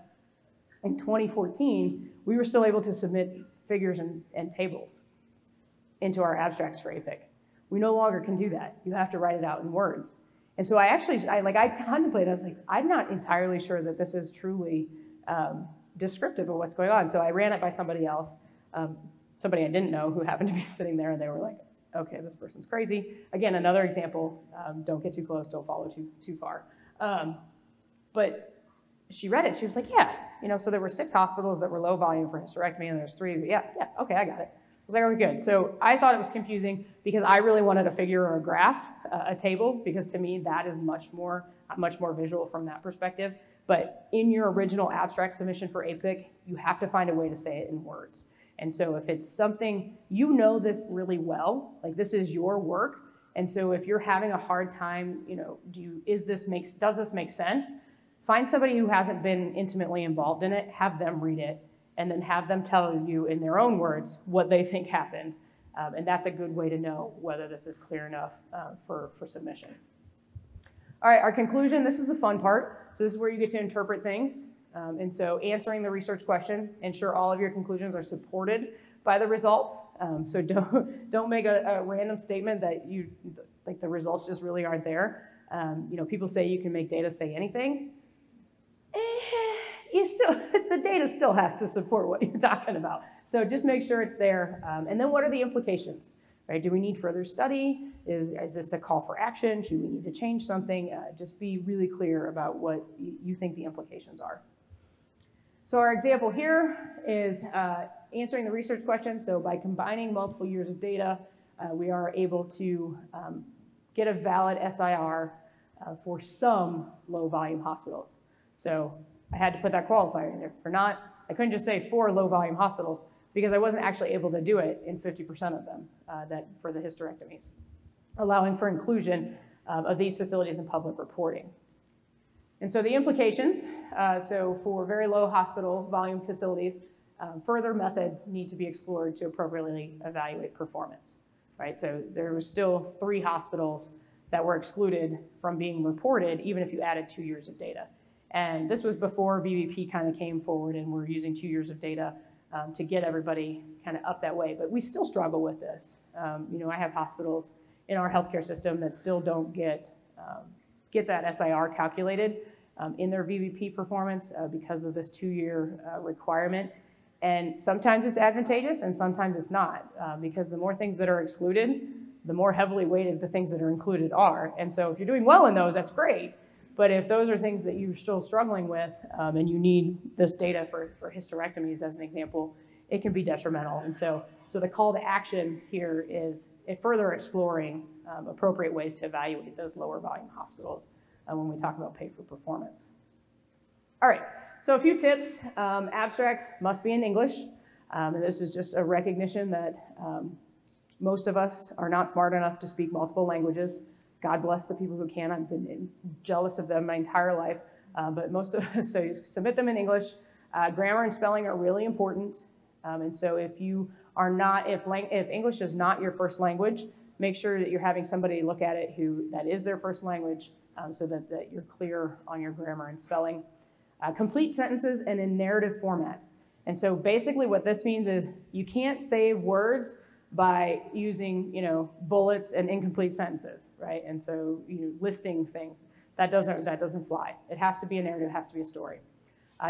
in 2014, we were still able to submit figures and tables into our abstracts for APIC. We no longer can do that. You have to write it out in words. And so I contemplated, I was like, I'm not entirely sure that this is truly descriptive of what's going on. So I ran it by somebody else, somebody I didn't know who happened to be sitting there, and they were like, okay, this person's crazy. Again, another example, don't get too close, don't follow too far. But she read it, she was like, yeah, so there were 6 hospitals that were low volume for hysterectomy, and there's 3, yeah, okay, I got it. I was like, okay, good. So I thought it was confusing because I really wanted a figure or a graph, a table, because to me that is much more visual from that perspective. But in your original abstract submission for APIC, you have to find a way to say it in words. And so if it's something, this really well, like this is your work. And so if you're having a hard time, does this make sense? Find somebody who hasn't been intimately involved in it, have them read it, and then have them tell you in their own words what they think happened. And that's a good way to know whether this is clear enough for submission. All right, our conclusion, this is the fun part. So this is where you get to interpret things. And so answering the research question, ensure all of your conclusions are supported by the results. So don't make a random statement that the results just really aren't there. People say you can make data say anything. The data still has to support what you're talking about. So just make sure it's there. And then what are the implications? Right? Do we need further study? Is this a call for action? Should we need to change something? Just be really clear about what you think the implications are. So our example here is answering the research question. So by combining multiple years of data, we are able to get a valid SIR for some low volume hospitals. So I had to put that qualifier in there. I couldn't just say for low volume hospitals because I wasn't actually able to do it in 50% of them for the hysterectomies, allowing for inclusion of these facilities in public reporting. And so the implications, so for very low hospital volume facilities, further methods need to be explored to appropriately evaluate performance, right? So there were still 3 hospitals that were excluded from being reported, even if you added 2 years of data. And this was before VBP kind of came forward and we're using 2 years of data to get everybody kind of up that way. But we still struggle with this. I have hospitals in our healthcare system that still don't get that SIR calculated in their VBP performance because of this 2-year requirement. And sometimes it's advantageous and sometimes it's not because the more things that are excluded, the more heavily weighted the things that are included are. And so if you're doing well in those, that's great. But if those are things that you're still struggling with and you need this data for hysterectomies as an example, it can be detrimental. And so the call to action here is further exploring appropriate ways to evaluate those lower volume hospitals when we talk about pay for performance. All right, so a few tips. Abstracts must be in English. And this is just a recognition that most of us are not smart enough to speak multiple languages. God bless the people who can. I've been jealous of them my entire life. But most of us, so you submit them in English. Grammar and spelling are really important. And so if you are not, if English is not your first language, make sure that you're having somebody look at it that is their first language so that you're clear on your grammar and spelling. Complete sentences and in narrative format. And so basically what this means is you can't save words by using, bullets and incomplete sentences, right? And so listing things, that doesn't fly. It has to be a narrative, it has to be a story.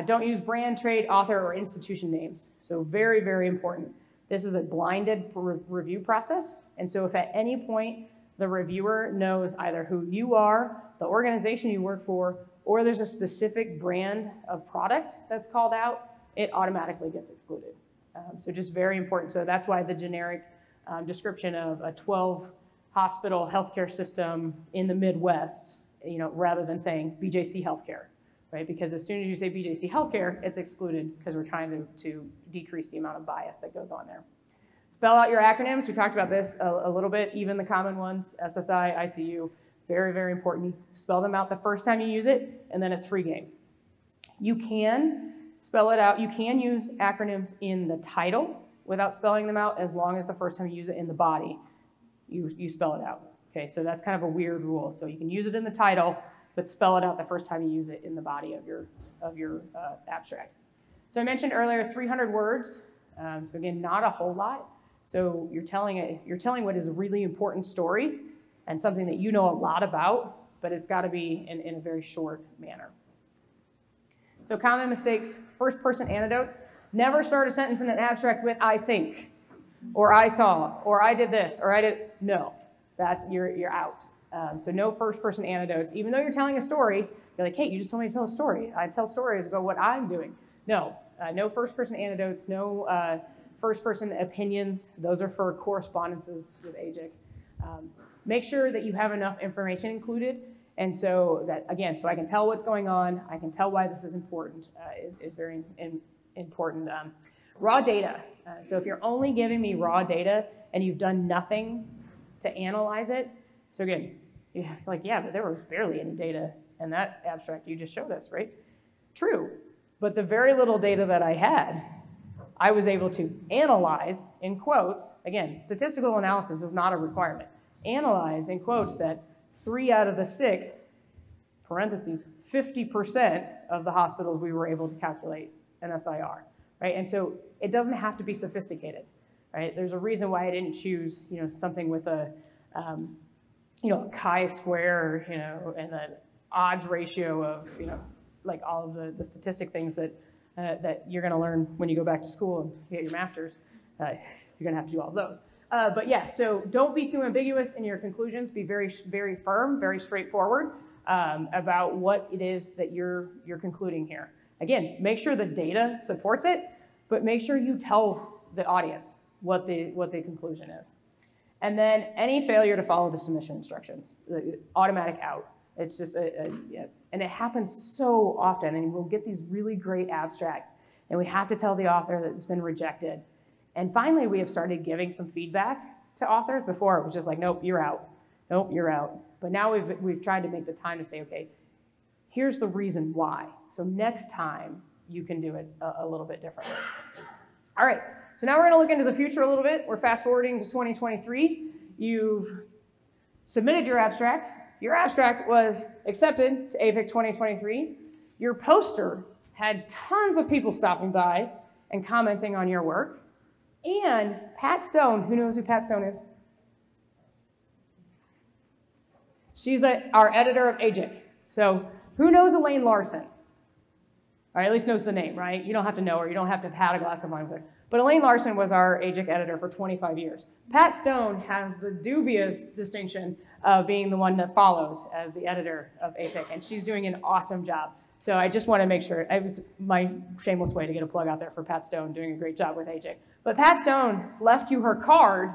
Don't use brand, trade, author, or institution names. So very, very important. This is a blinded review process. And so if at any point the reviewer knows either who you are, the organization you work for, or there's a specific brand of product that's called out, it automatically gets excluded. So just very important. So that's why the generic description of a 12-hospital healthcare system in the Midwest, rather than saying BJC Healthcare, right? Because as soon as you say BJC Healthcare, it's excluded because we're trying to decrease the amount of bias that goes on there. Spell out your acronyms. We talked about this a little bit, even the common ones, SSI, ICU, very, very important. Spell them out the first time you use it, and then it's free game. You can spell it out. You can use acronyms in the title without spelling them out as long as the first time you use it in the body, you spell it out. Okay, so that's kind of a weird rule. So you can use it in the title, but spell it out the first time you use it in the body of your abstract. So I mentioned earlier 300 words. So again, not a whole lot. So you're telling what is a really important story and something that you know a lot about, but it's got to be in a very short manner. So common mistakes, first person anecdotes. Never start a sentence in an abstract with I think, or I saw, or I did this, or I did, no, you're out. So no first person anecdotes. Even though you're telling a story, you're like, hey, you just told me to tell a story. I tell stories about what I'm doing. No, no first person anecdotes, no first person opinions. Those are for correspondences with AJIC. Make sure that you have enough information included. And so that, again, so I can tell what's going on, I can tell why this is important, is very important. Raw data. So if you're only giving me raw data and you've done nothing to analyze it, so again, you're like, yeah, but there was barely any data in that abstract you just showed us, right? True, but the very little data that I had, I was able to analyze, in quotes, again, statistical analysis is not a requirement, analyze, in quotes, that 3 out of the 6, parentheses, 50% of the hospitals we were able to calculate an SIR, right? And so it doesn't have to be sophisticated, right? There's a reason why I didn't choose, something with a, chi-square, and an odds ratio of, like all of the statistic things that you're going to learn when you go back to school and get your master's. You're going to have to do all of those. But yeah, so don't be too ambiguous in your conclusions. Be very, very firm, very straightforward about what it is that you're concluding here. Again, make sure the data supports it, but make sure you tell the audience what the conclusion is. And then any failure to follow the submission instructions, the automatic out. It's just, and it happens so often, and we'll get these really great abstracts, and we have to tell the author that it's been rejected. And finally, we have started giving some feedback to authors. Before, it was just like, nope, you're out. Nope, you're out. But now we've tried to make the time to say, okay, here's the reason why. So next time, you can do it a little bit differently. All right, so now we're gonna look into the future a little bit. We're fast forwarding to 2023. You've submitted your abstract. Your abstract was accepted to APIC 2023. Your poster had tons of people stopping by and commenting on your work. And Pat Stone, who knows who Pat Stone is? She's our editor of AJIC. So who knows Elaine Larson? or at least knows the name, right? You don't have to know her, you don't have to have had a glass of wine with her. But Elaine Larson was our AJIC editor for 25 years. Pat Stone has the dubious distinction of being the one that follows as the editor of FAPIC, and she's doing an awesome job. So I just want to make sure, it was my shameless way to get a plug out there for Pat Stone doing a great job with AJIC. But Pat Stone left you her card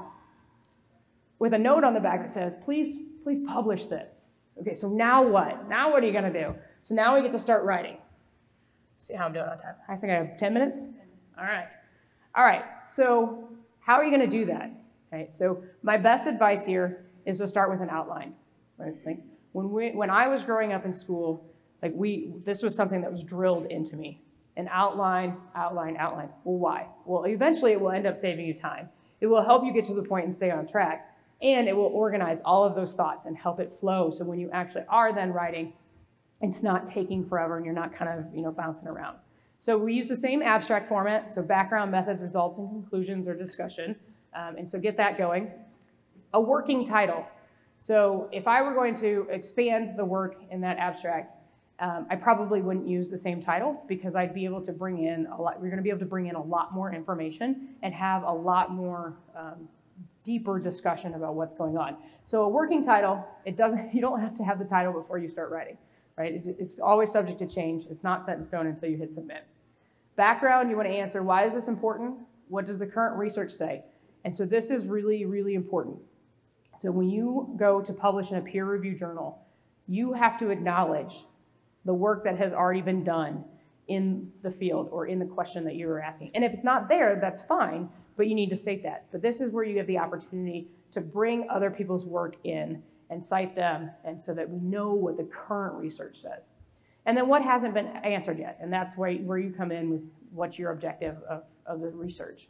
with a note on the back that says, please publish this. Okay, so now what? Now what are you going to do? So now we get to start writing. See how I'm doing on time. I think I have 10 minutes? All right. All right, so how are you going to do that? Right, so my best advice here is to start with an outline. Right? Like when I was growing up in school, like this was something that was drilled into me. An outline, outline, outline. Well, why? Well, eventually it will end up saving you time. It will help you get to the point and stay on track. And it will organize all of those thoughts and help it flow. So when you actually are then writing, it's not taking forever and you're not kind of bouncing around. So we use the same abstract format. So background, methods, results, and conclusions or discussion. And so get that going. A working title. So if I were going to expand the work in that abstract, I probably wouldn't use the same title because I'd be able to bring in a lot, we're going to be able to bring in a lot more information and have a lot more deeper discussion about what's going on. So a working title, you don't have to have the title before you start writing, right? It's always subject to change. It's not set in stone until you hit submit. Background, you want to answer, why is this important? What does the current research say? And so this is really, really important. So when you go to publish in a peer-reviewed journal, you have to acknowledge the work that has already been done in the field or in the question that you were asking. And if it's not there, that's fine, but you need to state that. But this is where you have the opportunity to bring other people's work in and cite them, and so that we know what the current research says. And then what hasn't been answered yet, and that's where you come in with what's your objective of the research.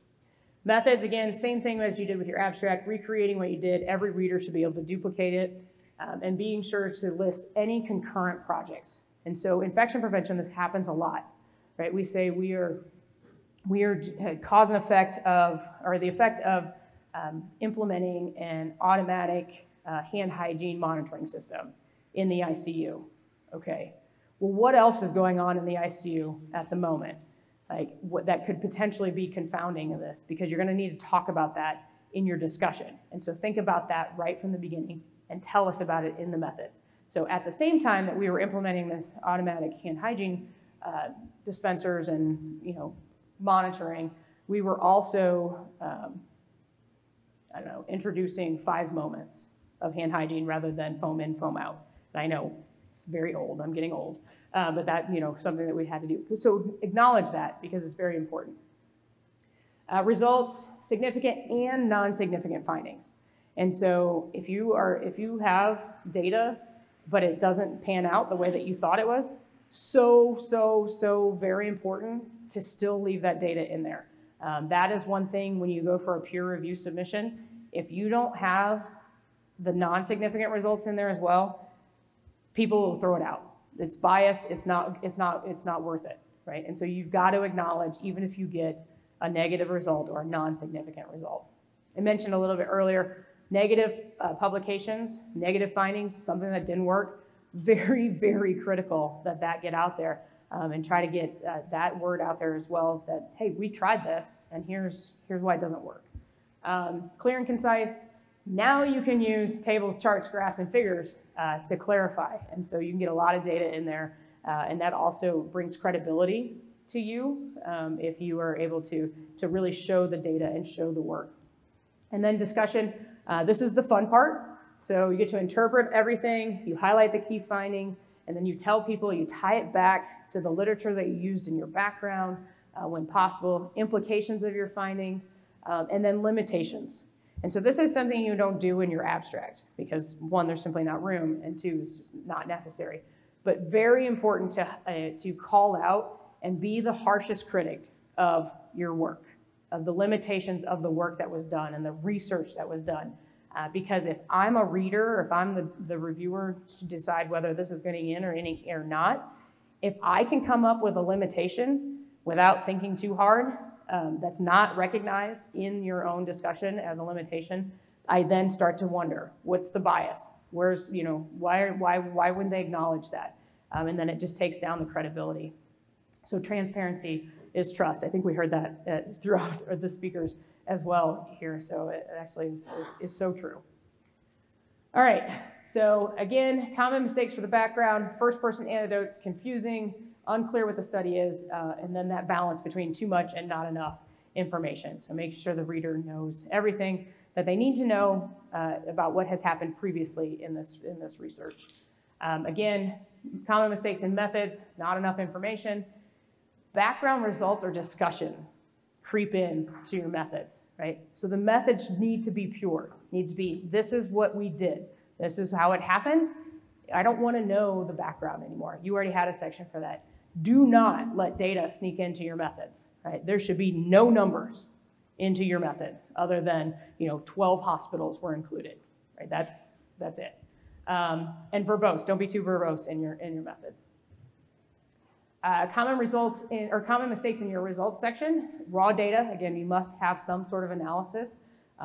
Methods, again, same thing as you did with your abstract, recreating what you did. Every reader should be able to duplicate it, and being sure to list any concurrent projects. And so infection prevention, this happens a lot, right? We say we are cause and effect of, or the effect of implementing an automatic hand hygiene monitoring system in the ICU. Okay, well, what else is going on in the ICU at the moment? Like what that could potentially be confounding of this, because you're going to need to talk about that in your discussion. And so think about that right from the beginning and tell us about it in the methods. So at the same time that we were implementing this automatic hand hygiene dispensers and monitoring, we were also introducing 5 moments of hand hygiene rather than foam in, foam out. And I know it's very old, I'm getting old, but that, something that we had to do. So acknowledge that because it's very important. Results, significant and non-significant findings. And so if you have data, but it doesn't pan out the way that you thought it was, so very important to still leave that data in there. That is one thing when you go for a peer review submission. If you don't have the non-significant results in there as well, people will throw it out. It's biased, it's not worth it, right? And so you've got to acknowledge, even if you get a negative result or a non-significant result. I mentioned a little bit earlier, negative publications, negative findings, something that didn't work, very, very critical that get out there and try to get that word out there as well that, hey, we tried this and here's why it doesn't work. Clear and concise. Now you can use tables, charts, graphs, and figures to clarify. And so you can get a lot of data in there. And that also brings credibility to you if you are able to really show the data and show the work. And then discussion. This is the fun part. So you get to interpret everything, you highlight the key findings, and then you tell people, you tie it back to the literature that you used in your background when possible, implications of your findings, and then limitations. And so this is something you don't do in your abstract because 1, there's simply not room, and 2, it's just not necessary. But very important to call out and be the harshest critic of your work, of the limitations of the work that was done and the research that was done. Because if I'm a reader, or if I'm the reviewer to decide whether this is going in or not, if I can come up with a limitation without thinking too hard, that's not recognized in your own discussion as a limitation, I then start to wonder, what's the bias? Where's, why wouldn't they acknowledge that? And then it just takes down the credibility. So transparency is trust. I think we heard that throughout the speakers as well here. So it actually is so true. All right. So again, common mistakes for the background, first-person anecdotes, confusing, unclear what the study is, and then that balance between too much and not enough information. So making sure the reader knows everything that they need to know about what has happened previously in this research. Again, common mistakes in methods, not enough information. Background results or discussion creep in to your methods, right? So the methods need to be pure, need to be, this is what we did. This is how it happened. I don't want to know the background anymore. You already had a section for that. Do not let data sneak into your methods, right? There should be no numbers into your methods other than, 12 hospitals were included, right? That's it. And verbose, don't be too verbose in your methods. Common mistakes in your results section, raw data, again, you must have some sort of analysis.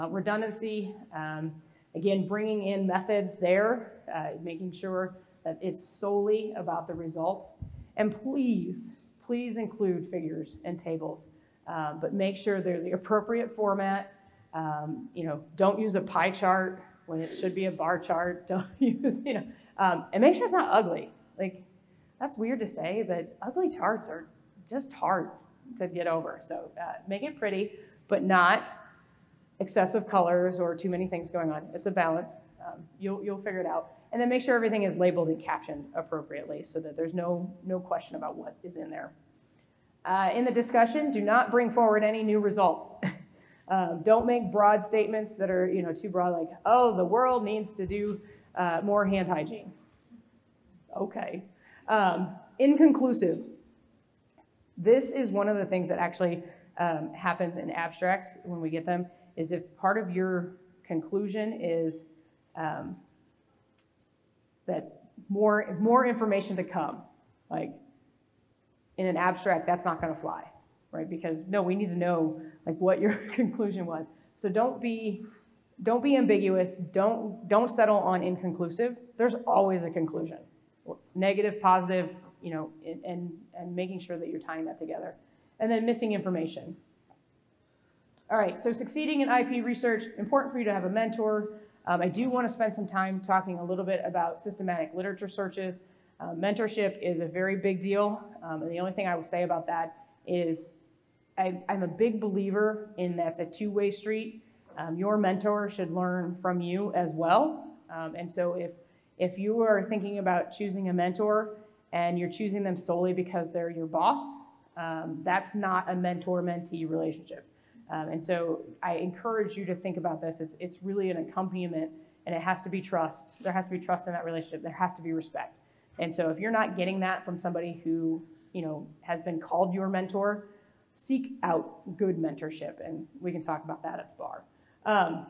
Redundancy, again, bringing in methods there, making sure that it's solely about the results. And please include figures and tables, but make sure they're the appropriate format. Don't use a pie chart when it should be a bar chart. Don't use, and make sure it's not ugly. Like, that's weird to say, but ugly charts are just hard to get over. So make it pretty, but not excessive colors or too many things going on. It's a balance. You'll figure it out. And then make sure everything is labeled and captioned appropriately so that there's no question about what is in there. In the discussion, do not bring forward any new results. Don't make broad statements that are too broad, like, oh, the world needs to do more hand hygiene. Okay. Inconclusive. This is one of the things that actually happens in abstracts when we get them, is if part of your conclusion is that more information to come, like in an abstract, that's not going to fly, right? Because no, we need to know like what your conclusion was. So don't be ambiguous. Don't settle on inconclusive. There's always a conclusion, negative, positive, and making sure that you're tying that together. And then missing information. All right, so succeeding in IP research, important for you to have a mentor. I do want to spend some time talking a little bit about systematic literature searches. Mentorship is a very big deal, and the only thing I would say about that is I'm a big believer in that's a two-way street. Your mentor should learn from you as well, and so if you are thinking about choosing a mentor and you're choosing them solely because they're your boss, that's not a mentor-mentee relationship. And so I encourage you to think about this. It's really an accompaniment, and it has to be trust. There has to be trust in that relationship. There has to be respect. And so if you're not getting that from somebody who has been called your mentor, seek out good mentorship, and we can talk about that at the bar.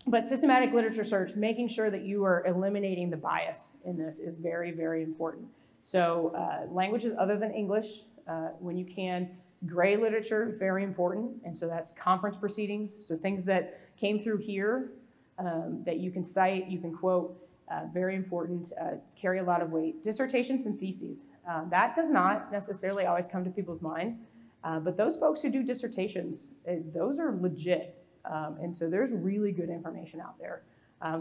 But systematic literature search, making sure that you are eliminating the bias in this is very, very important. So languages other than English, when you can. Gray literature, very important, and so that's conference proceedings, so things that came through here that you can cite, you can quote, very important, carry a lot of weight. Dissertations and theses, that does not necessarily always come to people's minds, but those folks who do dissertations, those are legit, and so there's really good information out there.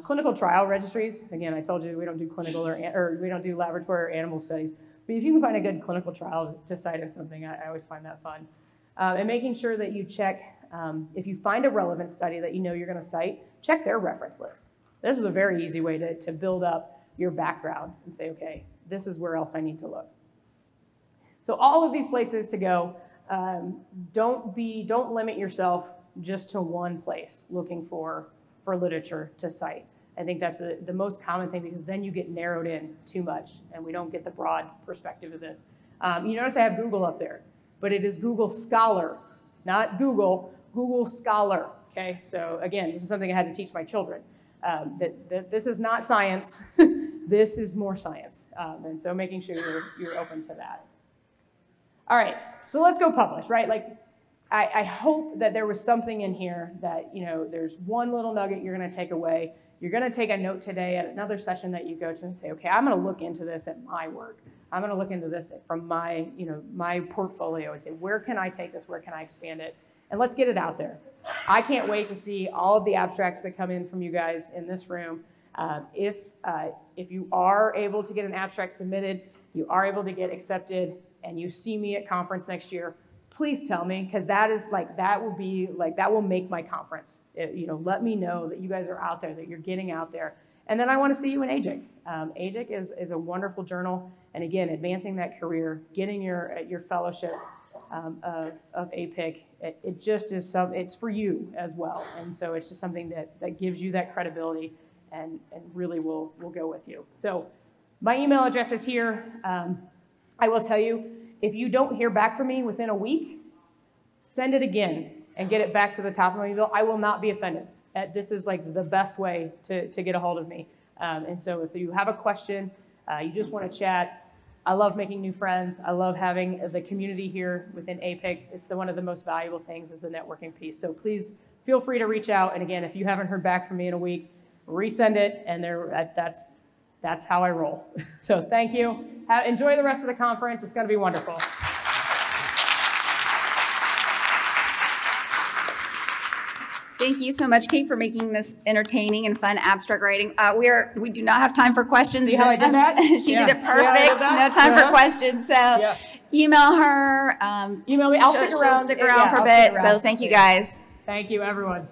Clinical trial registries, again, I told you we don't do clinical or we don't do laboratory or animal studies. But if you can find a good clinical trial to cite in something, I always find that fun. And making sure that you check, if you find a relevant study that you're going to cite, check their reference list. This is a very easy way to build up your background and say, okay, this is where else I need to look. So all of these places to go, don't limit yourself just to one place looking for literature to cite. I think that's the most common thing, because then you get narrowed in too much and we don't get the broad perspective of this. You notice I have Google up there, but it is Google Scholar, not Google Scholar, okay? So again, this is something I had to teach my children, that this is not science, this is more science. And so making sure you're open to that. All right, so let's go publish, right? Like, I hope that there was something in here that, there's one little nugget you're gonna take away you're going to take a note today at another session that you go to and say, okay, I'm going to look into this at my work. I'm going to look into this from my, my portfolio and say, where can I take this? Where can I expand it? And let's get it out there. I can't wait to see all of the abstracts that come in from you guys in this room. If you are able to get an abstract submitted, you are able to get accepted, and you see me at conference next year, please tell me, because that will make my conference. Let me know that you guys are out there, that you're getting out there. And then I want to see you in AJIC. AJIC is a wonderful journal, and again, advancing that career, getting your fellowship of APIC, it just is it's for you as well. And so it's just something that gives you that credibility and really will go with you. So my email address is here. I will tell you, if you don't hear back from me within a week, send it again and get it back to the top of my email. I will not be offended. This is like the best way to get a hold of me. And so if you have a question, you just want to chat, I love making new friends. I love having the community here within APIC. It's one of the most valuable things is the networking piece. So please feel free to reach out. And again, if you haven't heard back from me in a week, resend it. And that's how I roll. So thank you. Enjoy the rest of the conference. It's going to be wonderful. Thank you so much, Kate, for making this entertaining and fun abstract writing. We do not have time for questions. See how I did that? She did it perfect. No time for questions. So email her. Email me. I'll stick around. Stick around for a bit. So thank you, guys. Thank you, everyone.